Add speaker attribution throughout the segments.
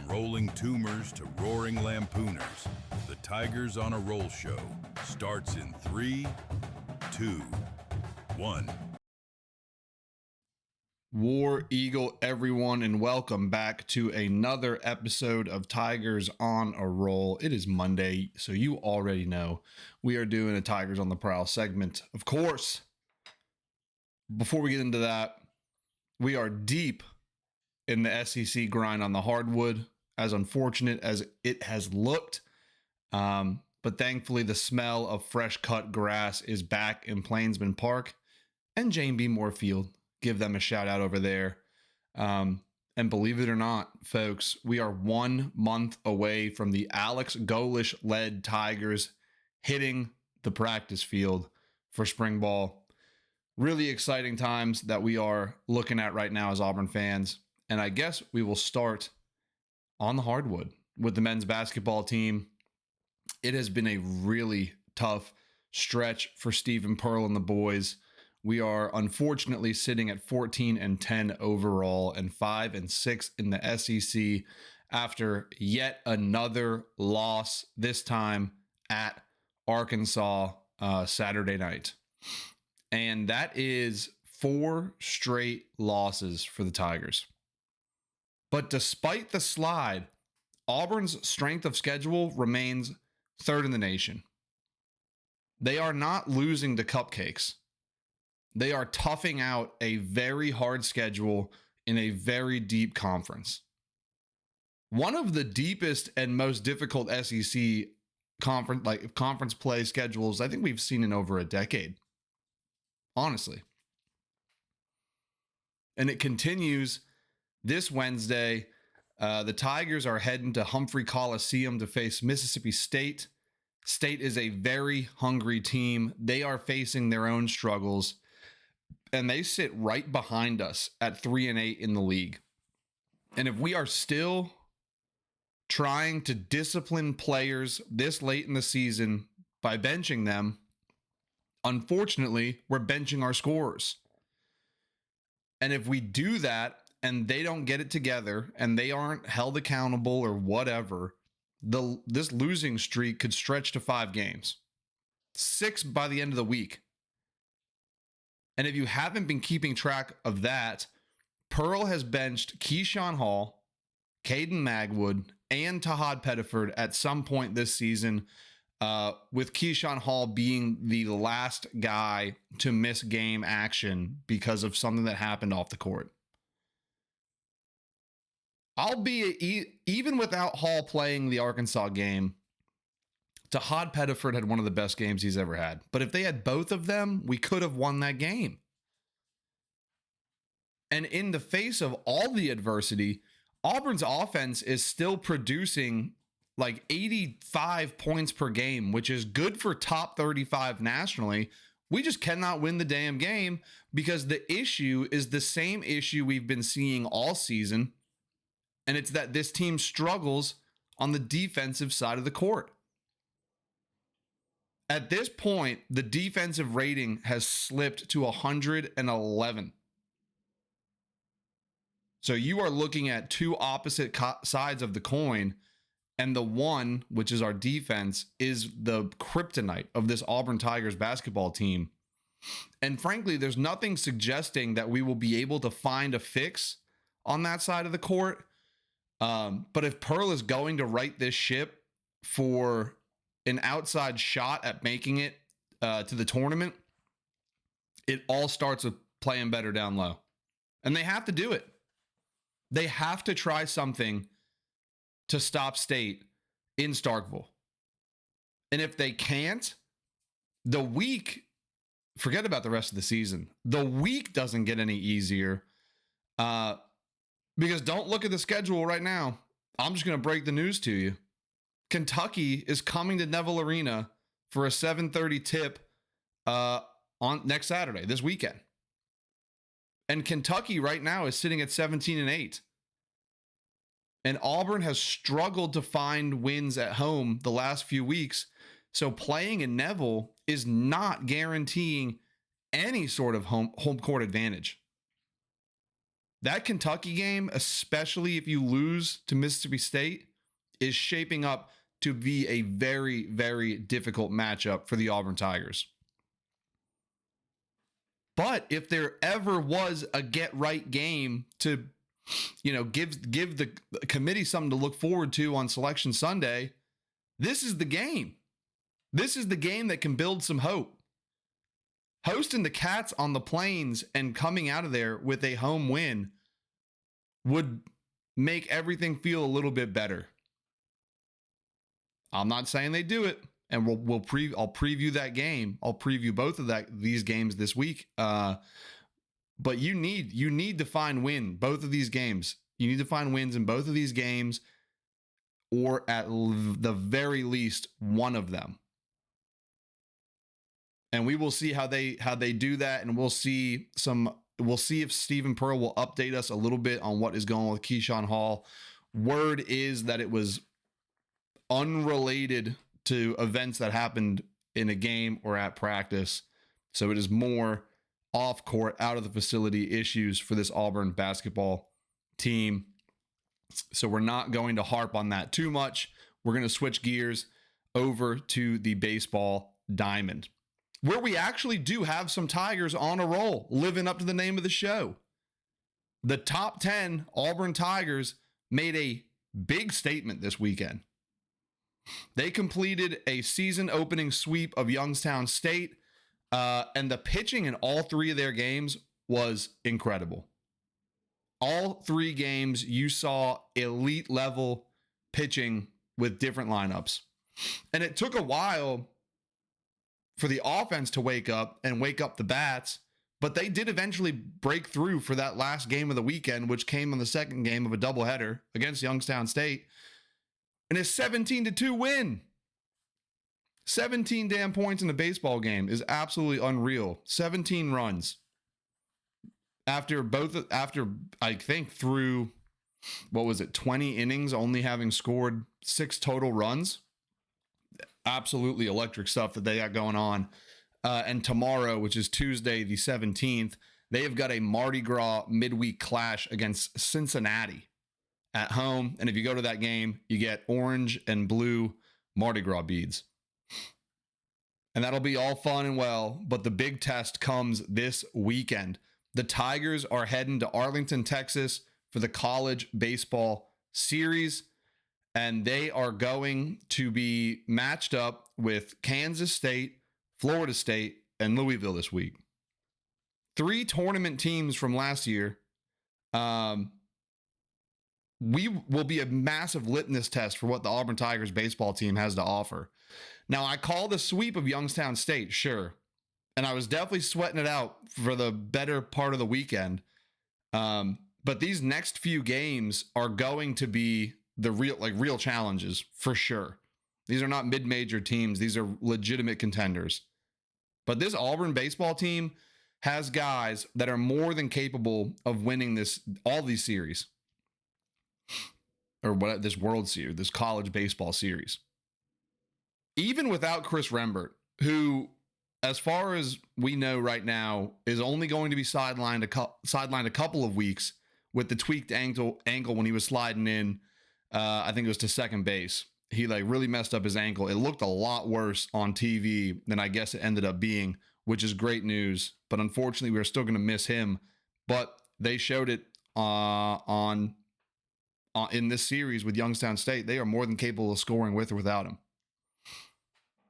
Speaker 1: rolling tumors to roaring lampooners, the Tigers on a Roll show starts in 3, 2, 1.
Speaker 2: War Eagle, everyone, and welcome back to another episode of Tigers on a Roll. It is Monday, so you already know we are doing a Tigers on the Prowl segment. Of course, before we get into that, we are deep in the SEC grind on the hardwood, as unfortunate as it has looked. But thankfully, the smell of fresh cut grass is back in Plainsman Park and Jane B. Moore Field. Give them a shout out over there. And believe it or not, folks, we are 1 month away from the Alex Golish led Tigers hitting the practice field for spring ball. Really exciting times that we are looking at right now as Auburn fans. And I guess we will start on the hardwood with the men's basketball team. It has been a really tough stretch for Stephen Pearl and the boys. We are unfortunately sitting at 14-10 overall and 5-6 in the SEC after yet another loss, this time at Arkansas Saturday night. And that is 4 straight losses for the Tigers. But despite the slide, Auburn's strength of schedule remains third in the nation. They are not losing to cupcakes. They are toughing out a very hard schedule in a very deep conference. One of the deepest and most difficult SEC conference play schedules I think we've seen in over a decade. Honestly. And it continues this Wednesday. The Tigers are heading to Humphrey Coliseum to face Mississippi State. State is a very hungry team. They are facing their own struggles, and they sit right behind us at 3-8 in the league. And if we are still trying to discipline players this late in the season by benching them, unfortunately, we're benching our scorers. And if we do that and they don't get it together and they aren't held accountable or whatever, this losing streak could stretch to 5 games. 6 by the end of the week. And if you haven't been keeping track of that, Pearl has benched Keyshawn Hall, Caden Magwood, and Tahad Pettiford at some point this season, with Keyshawn Hall being the last guy to miss game action because of something that happened off the court. Even without Hall playing the Arkansas game, Tahad Pettiford had one of the best games he's ever had. But if they had both of them, we could have won that game. And in the face of all the adversity, Auburn's offense is still producing like 85 points per game, which is good for top 35 nationally. We just cannot win the damn game because the issue is the same issue we've been seeing all season. And it's that this team struggles on the defensive side of the court. At this point, the defensive rating has slipped to 111. So you are looking at two opposite sides of the coin. And the one, which is our defense, is the kryptonite of this Auburn Tigers basketball team. And frankly, there's nothing suggesting that we will be able to find a fix on that side of the court. But if Pearl is going to right this ship for an outside shot at making it to the tournament, it all starts with playing better down low. And they have to do it. They have to try something to stop State in Starkville. And if they can't, the week, forget about the rest of the season. The week doesn't get any easier. Because don't look at the schedule right now. I'm just going to break the news to you. Kentucky is coming to Neville Arena for a 7:30 tip on next Saturday, this weekend. And Kentucky right now is sitting at 17-8. And Auburn has struggled to find wins at home the last few weeks. So playing in Neville is not guaranteeing any sort of home court advantage. That Kentucky game, especially if you lose to Mississippi State, is shaping up to be a very, very difficult matchup for the Auburn Tigers. But if there ever was a get-right game to, give the committee something to look forward to on Selection Sunday, this is the game. This is the game that can build some hope. Hosting the Cats on the Plains and coming out of there with a home win would make everything feel a little bit better. I'm not saying they do it, and I'll preview that game. I'll preview both of these games this week. But you need to find both of these games. You need to find wins in both of these games, or at the very least one of them. And we will see how they do that, and we'll see if Stephen Pearl will update us a little bit on what is going on with Keyshawn Hall. Word is that it was unrelated to events that happened in a game or at practice. So it is more off court, out of the facility issues for this Auburn basketball team. So we're not going to harp on that too much. We're going to switch gears over to the baseball diamond, where we actually do have some Tigers on a roll, living up to the name of the show. The top 10 Auburn Tigers made a big statement this weekend. They completed a season opening sweep of Youngstown State, and the pitching in all three of their games was incredible. All three games, you saw elite level pitching with different lineups. And it took a while for the offense to wake up the bats, but they did eventually break through for that last game of the weekend, which came on the second game of a doubleheader against Youngstown State. And a 17-2 win. 17 damn points in a baseball game is absolutely unreal. 17 runs. After I think through, 20 innings, only having scored 6 total runs. Absolutely electric stuff that they got going on. And tomorrow, which is Tuesday the 17th, they have got a Mardi Gras midweek clash against Cincinnati at home. And if you go to that game, you get orange and blue Mardi Gras beads. And that'll be all fun and well, but the big test comes this weekend. The Tigers are heading to Arlington, Texas for the college baseball series, and they are going to be matched up with Kansas State, Florida State, and Louisville this week. 3 tournament teams from last year. We will be a massive litmus test for what the Auburn Tigers baseball team has to offer. Now, I call the sweep of Youngstown State, sure. And I was definitely sweating it out for the better part of the weekend. But these next few games are going to be the real challenges for sure. These are not mid-major teams. These are legitimate contenders. But this Auburn baseball team has guys that are more than capable of winning all these series. Or what this World Series, this college baseball series. Even without Chris Rembert, who, as far as we know right now, is only going to be sidelined a couple of weeks with the tweaked ankle when he was sliding in. I think it was to second base. He really messed up his ankle. It looked a lot worse on TV than I guess it ended up being, which is great news. But unfortunately, we're still going to miss him. But they showed it in this series with Youngstown State. They are more than capable of scoring with or without him,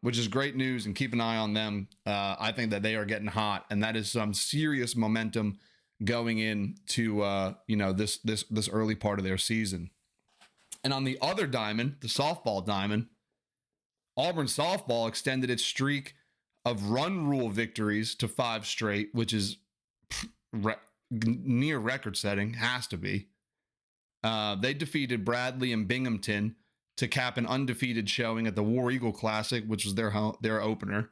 Speaker 2: which is great news, and keep an eye on them. I think that they are getting hot, and that is some serious momentum going into this early part of their season. And on the other diamond, the softball diamond, Auburn softball extended its streak of run rule victories to 5 straight, which is near record setting, has to be. They defeated Bradley and Binghamton to cap an undefeated showing at the War Eagle Classic, which was their opener.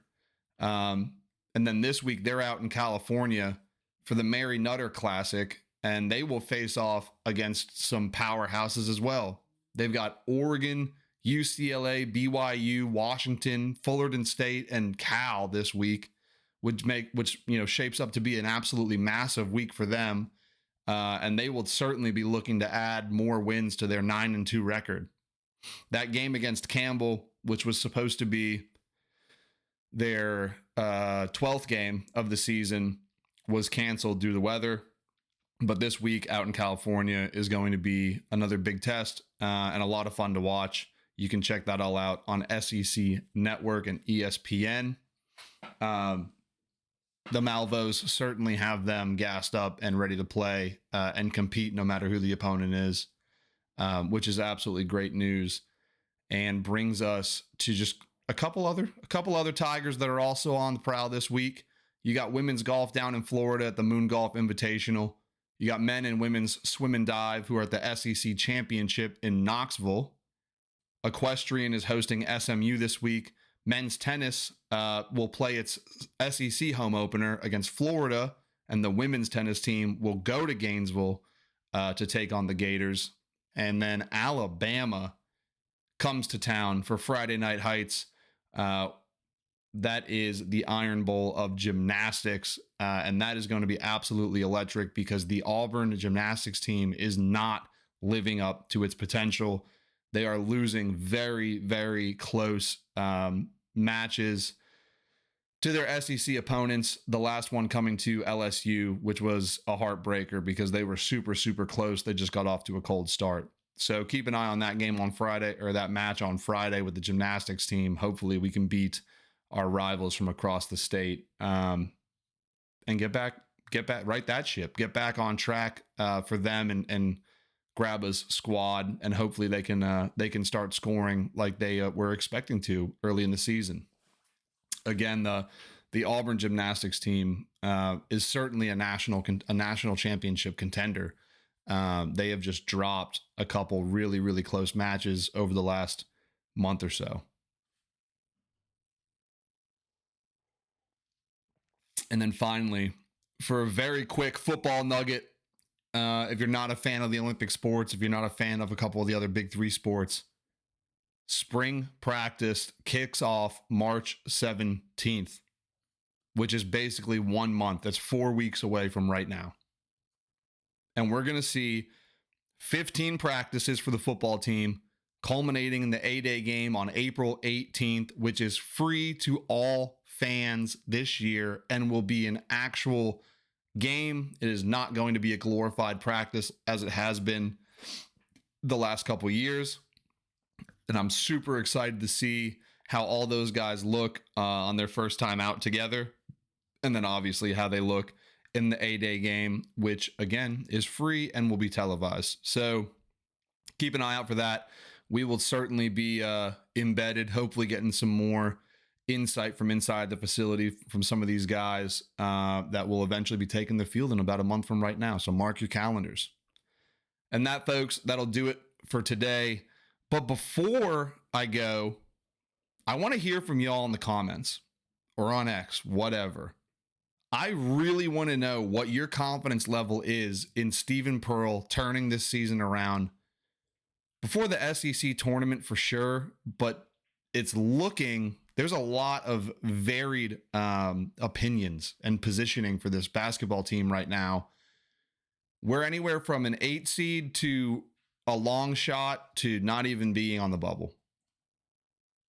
Speaker 2: And then this week, they're out in California for the Mary Nutter Classic, and they will face off against some powerhouses as well. They've got Oregon, UCLA, BYU, Washington, Fullerton State, and Cal this week, which shapes up to be an absolutely massive week for them. and they will certainly be looking to add more wins to their 9-2 record. That game against Campbell, which was supposed to be their 12th game of the season, was canceled due to weather. But this week out in California is going to be another big test and a lot of fun to watch. You can check that all out on SEC Network and ESPN. The Malvos certainly have them gassed up and ready to play and compete no matter who the opponent is, which is absolutely great news, and brings us to just a couple other Tigers that are also on the prowl this week. You got women's golf down in Florida at the Moon Golf Invitational. You got men and women's swim and dive who are at the SEC Championship in Knoxville. Equestrian is hosting SMU this week. Men's tennis will play its SEC home opener against Florida, and the women's tennis team will go to Gainesville to take on the Gators. And then Alabama comes to town for Friday Night Heights. That is the Iron Bowl of gymnastics, and that is going to be absolutely electric because the Auburn gymnastics team is not living up to its potential. They are losing very, very close matches to their SEC opponents, the last one coming to LSU, which was a heartbreaker because they were super, super close. They just got off to a cold start. So keep an eye on that game on Friday, or that match on Friday with the gymnastics team. Hopefully we can beat our rivals from across the state and get back, right that ship, get back on track for them and grab us squad, and hopefully they can start scoring like they were expecting to early in the season. Again, the Auburn gymnastics team is certainly a national championship contender. They have just dropped a couple really, really close matches over the last month or so. And then finally, for a very quick football nugget, if you're not a fan of the Olympic sports, if you're not a fan of a couple of the other big three sports, spring practice kicks off March 17th, which is basically 1 month. That's 4 weeks away from right now. And we're going to see 15 practices for the football team, culminating in the A-Day game on April 18th, which is free to all fans this year and will be an actual game. It is not going to be a glorified practice as it has been the last couple of years. And I'm super excited to see how all those guys look on their first time out together. And then obviously how they look in the A-Day game, which again is free and will be televised. So keep an eye out for that. We will certainly be embedded, hopefully getting some more insight from inside the facility from some of these guys that will eventually be taking the field in about a month from right now. So mark your calendars. And that, folks, that'll do it for today. But before I go, I want to hear from y'all in the comments or on X, whatever. I really want to know what your confidence level is in Stephen Pearl turning this season around before the SEC tournament for sure, but it's looking, there's a lot of varied opinions and positioning for this basketball team right now. We're anywhere from an 8 seed to a long shot to not even being on the bubble.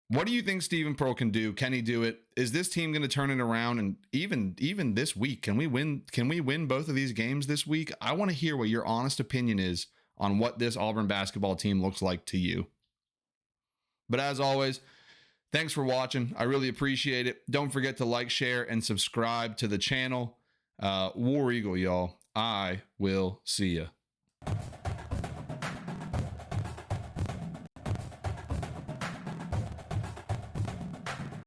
Speaker 2: What do you think Stephen Pearl can do? Can he do it? Is this team going to turn it around? And even this week, can we win both of these games this week? I want to hear what your honest opinion is on what this Auburn basketball team looks like to you. But as always, thanks for watching. I really appreciate it. Don't forget to like, share, and subscribe to the channel. War Eagle, y'all. I will see ya.